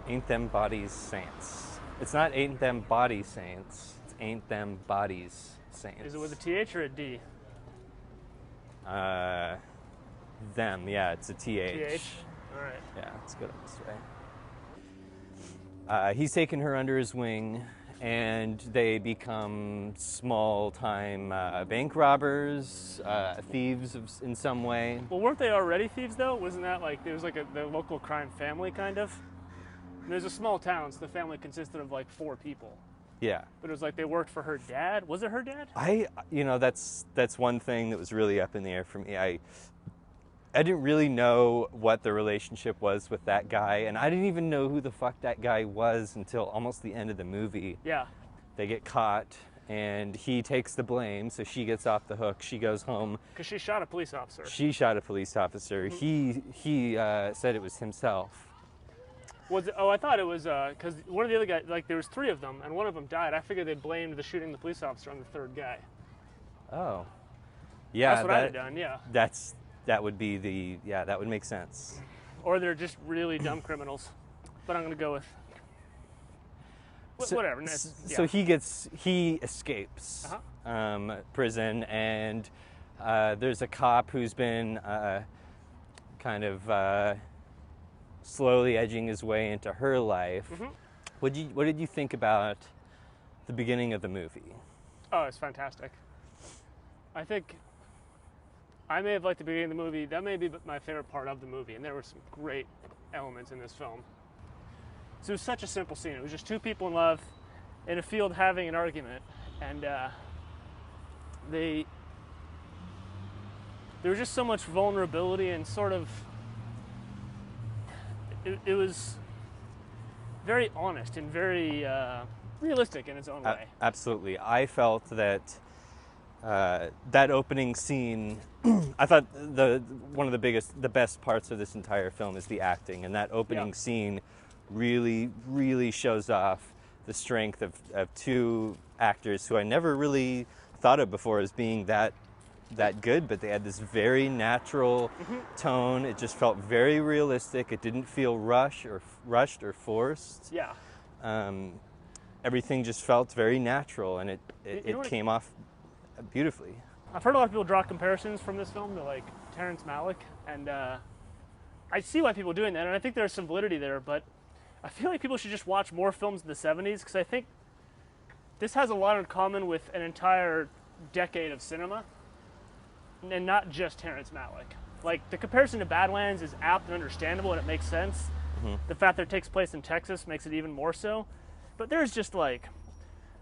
Ain't them bodies saints. It's not ain't them body saints. It's ain't them bodies saints. Is it with a TH or a D? Them, yeah, it's a TH. TH? All right. Yeah, let's go this way. He's taken her under his wing, and they become small-time bank robbers, thieves in some way. Well, weren't they already thieves, though? Wasn't that like, there was like the local crime family, kind of? And there's a small town, so the family consisted of like 4 people. Yeah. But it was like they worked for her dad. Was it her dad? That's one thing that was really up in the air for me. I didn't really know what the relationship was with that guy, and I didn't even know who the fuck that guy was until almost the end of the movie. Yeah. They get caught, and he takes the blame, so she gets off the hook. She goes home. Because she shot a police officer. She shot a police officer. Mm-hmm. He said it was himself. Was it, oh, I thought it was because one of the other guys, like there was 3 of them, and one of them died. I figured they blamed the shooting the police officer on the 3rd guy. Oh, yeah. That's what I'd have done. Yeah. That would be that would make sense. Or they're just really dumb criminals. But I'm going to go with whatever. So he escapes prison, and there's a cop who's been kind of slowly edging his way into her life. Mm-hmm. What did you think about the beginning of the movie? Oh, it's fantastic. I think I may have liked the beginning of the movie. That may be my favorite part of the movie, and there were some great elements in this film. So it was such a simple scene. It was just 2 people in love in a field having an argument, and there was just so much vulnerability and sort of it was very honest and very realistic in its own way. Absolutely. I felt that that opening scene, I thought one of the best parts of this entire film is the acting, and that opening scene really, really shows off the strength of 2 actors who I never really thought of before as being that good, but they had this very natural tone. It just felt very realistic. It didn't feel rushed or forced. Yeah. Everything just felt very natural, and it came off beautifully. I've heard a lot of people draw comparisons from this film to like Terrence Malick, and I see why people are doing that, and I think there's some validity there, but I feel like people should just watch more films in the 70s, because I think this has a lot in common with an entire decade of cinema, and not just Terrence Malick. Like, the comparison to Badlands is apt and understandable, and it makes sense. Mm-hmm. The fact that it takes place in Texas makes it even more so. But there's just like,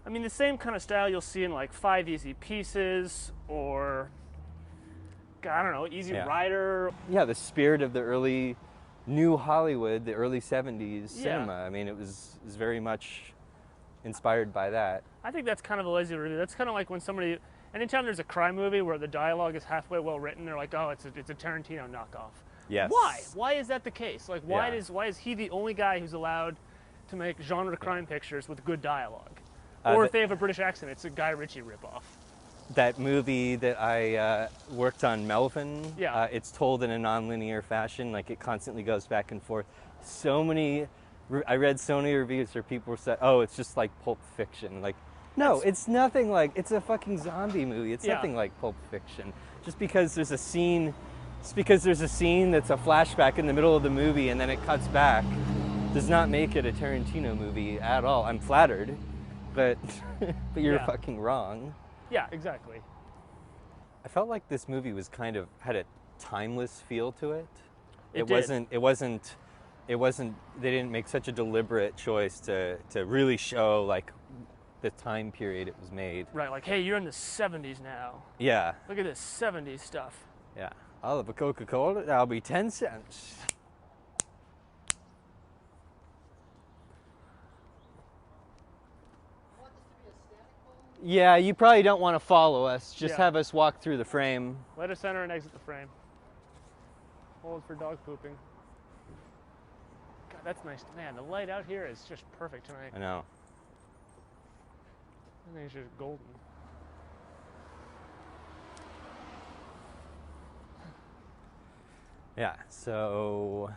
I mean, the same kind of style you'll see in like 5 Easy Pieces, or, I don't know, Easy Rider. Yeah, the spirit of the early New Hollywood, the early 70s cinema. I mean, it was very much inspired by that. I think that's kind of a lazy review. That's kind of like when somebody, anytime there's a crime movie where the dialogue is halfway well written, they're like, oh, it's a Tarantino knockoff. Yes. Why? Why is that the case? Like, why is he the only guy who's allowed to make genre crime pictures with good dialogue? Or if they have a British accent, it's a Guy Ritchie ripoff. That movie that I worked on, Melvin, it's told in a nonlinear fashion. Like, it constantly goes back and forth. I read so many reviews where people were saying, oh, it's just like Pulp Fiction. Like, no, it's nothing like, it's a fucking zombie movie. It's nothing like Pulp Fiction. Just because there's a scene that's a flashback in the middle of the movie and then it cuts back does not make it a Tarantino movie at all. I'm flattered, but you're fucking wrong. Yeah, exactly. I felt like this movie was kind of had a timeless feel to it. It wasn't. They didn't make such a deliberate choice to really show like the time period it was made. Right, like, hey, you're in the 70s now. Yeah. Look at this 70s stuff. Yeah. I'll have a Coca-Cola. That'll be 10 cents. Yeah, you probably don't want to follow us. Just have us walk through the frame. Let us enter and exit the frame. Hold for dog pooping. God, that's nice. Man, the light out here is just perfect tonight. I know. I think it's just golden. Yeah, so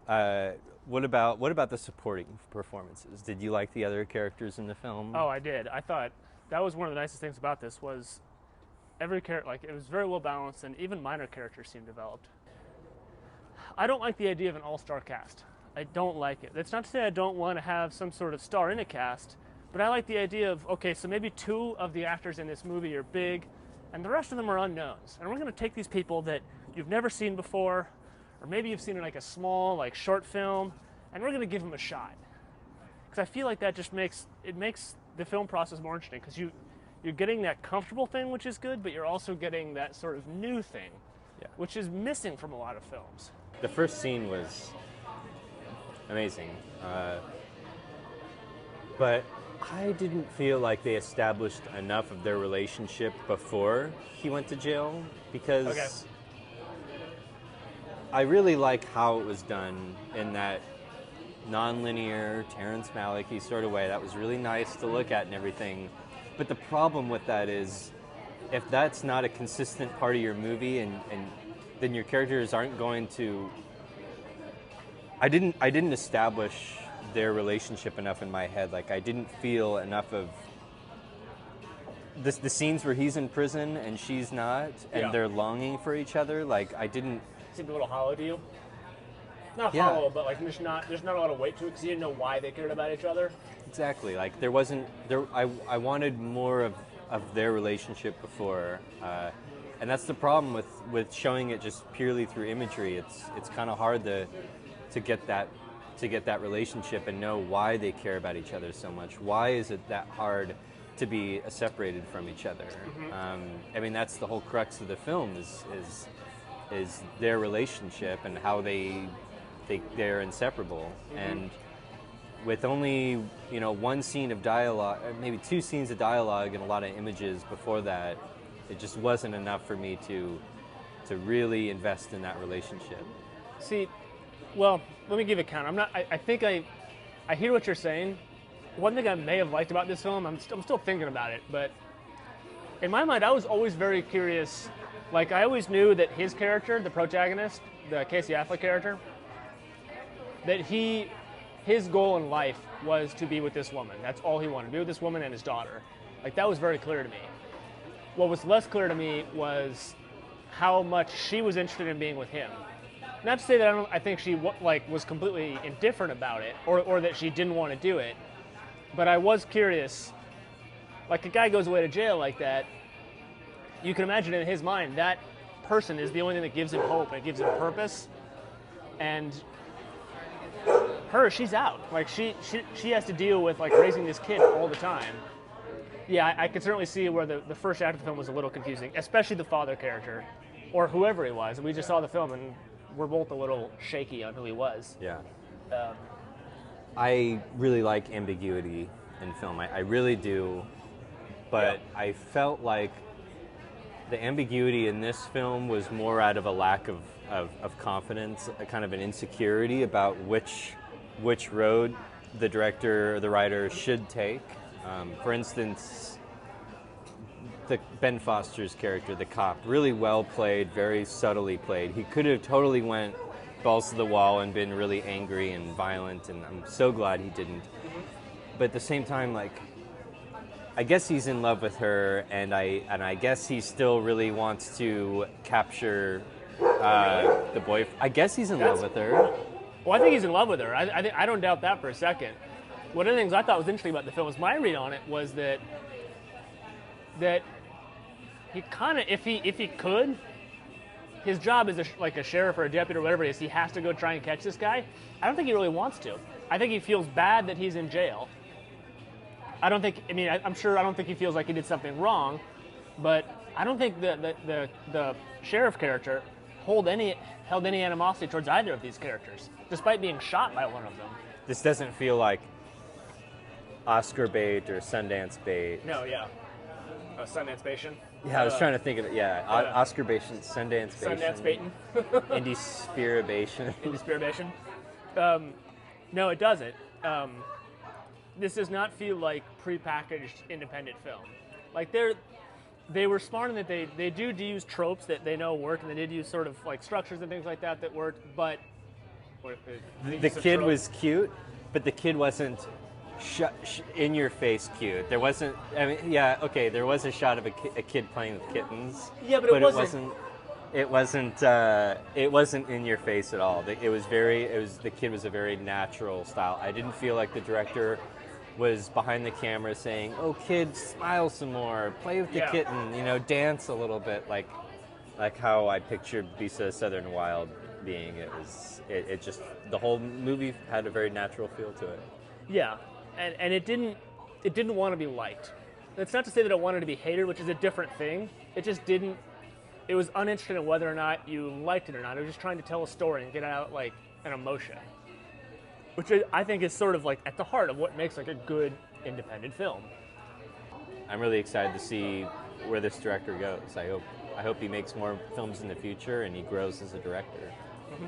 What about the supporting performances? Did you like the other characters in the film? Oh, I did. I thought that was one of the nicest things about this was every character, like it was very well balanced, and even minor characters seemed developed. I don't like the idea of an all-star cast. I don't like it. That's not to say I don't want to have some sort of star in a cast, but I like the idea of, okay, so maybe 2 of the actors in this movie are big, and the rest of them are unknowns. And we're going to take these people that you've never seen before, or maybe you've seen in like a small, like short film, and we're going to give them a shot. Because I feel like that just makes the film process more interesting, because you're getting that comfortable thing, which is good, but you're also getting that sort of new thing, which is missing from a lot of films. The first scene was amazing, but I didn't feel like they established enough of their relationship before he went to jail, because I really like how it was done in that non-linear, Terrence Malick-y sort of way. That was really nice to look at and everything. But the problem with that is, if that's not a consistent part of your movie, and then your characters aren't going to... I didn't establish their relationship enough in my head. Like, I didn't feel enough of the scenes where he's in prison and she's not, and they're longing for each other. Like, I didn't... Seemed a little hollow to you? Not hollow, but like there's not a lot of weight to it because you didn't know why they cared about each other. Exactly. Like, there wasn't... I wanted more of their relationship before, and that's the problem with showing it just purely through imagery. It's kind of hard to get that relationship and know why they care about each other so much. Why is it that hard to be separated from each other? I mean, that's the whole crux of the film is their relationship and how they're inseparable. And with only one scene of dialogue, maybe 2 scenes of dialogue and a lot of images before that, it just wasn't enough for me to really invest in that relationship. See, well, let me give a count. I think I hear what you're saying. One thing I may have liked about this film, I'm still thinking about it, but in my mind, I was always very curious. Like, I always knew that his character, the protagonist, the Casey Affleck character, that his goal in life was to be with this woman. That's all he wanted, to be with this woman and his daughter. Like, that was very clear to me. What was less clear to me was how much she was interested in being with him. Not to say that I think she was completely indifferent about it, or that she didn't want to do it, but I was curious. Like, a guy goes away to jail like that, you can imagine in his mind that person is the only thing that gives him hope and gives him purpose. And she's out. Like, she has to deal with like raising this kid all the time. Yeah, I could certainly see where the first act of the film was a little confusing, especially the father character, or whoever he was. We just saw the film and we're both a little shaky on who he was. Yeah. I really like ambiguity in film. I really do. But I felt like the ambiguity in this film was more out of a lack of confidence, a kind of an insecurity about which road the director or the writer should take. For instance, Ben Foster's character, the cop, really well played, very subtly played. He could have totally went balls to the wall and been really angry and violent, and I'm so glad he didn't. But at the same time, like, I guess he's in love with her, and I guess he still really wants to capture the boy. I guess he's in love with her. Well, I think he's in love with her. I don't doubt that for a second. One of the things I thought was interesting about the film was my read on it was that he kind of, if he could, his job as like a sheriff or a deputy or whatever it is, he has to go try and catch this guy. I don't think he really wants to. I think he feels bad that he's in jail. I don't think he feels like he did something wrong, but I don't think the sheriff character held any animosity towards either of these characters, despite being shot by one of them. This doesn't feel like Oscar bait or Sundance bait. No, yeah. Sundance bation? Yeah, I was trying to think of it, Oscar bation, Sundance bation. Sundance baiting. Indie Spiribation. Indie Spiribation. No, it doesn't. This does not feel like prepackaged independent film. Like, they were smart in that they do use tropes that they know work, and they did use sort of like structures and things like that worked, but The kid was cute, but the kid wasn't in your face cute. There wasn't. I mean, yeah, okay. There was a shot of a kid playing with kittens. Yeah, but it wasn't. It wasn't in your face at all. It was the kid was a very natural style. I didn't feel like the director was behind the camera saying, "Oh, kid, smile some more, play with the kitten, dance a little bit," like how I pictured Beast of the Southern Wild being. It just, the whole movie had a very natural feel to it. Yeah, and it didn't want to be liked. That's not to say that it wanted to be hated, which is a different thing. It just didn't. It was uninterested in whether or not you liked it or not. It was just trying to tell a story and get out like an emotion, which I think is sort of like at the heart of what makes like a good independent film. I'm really excited to see where this director goes. I hope he makes more films in the future and he grows as a director. Mm-hmm.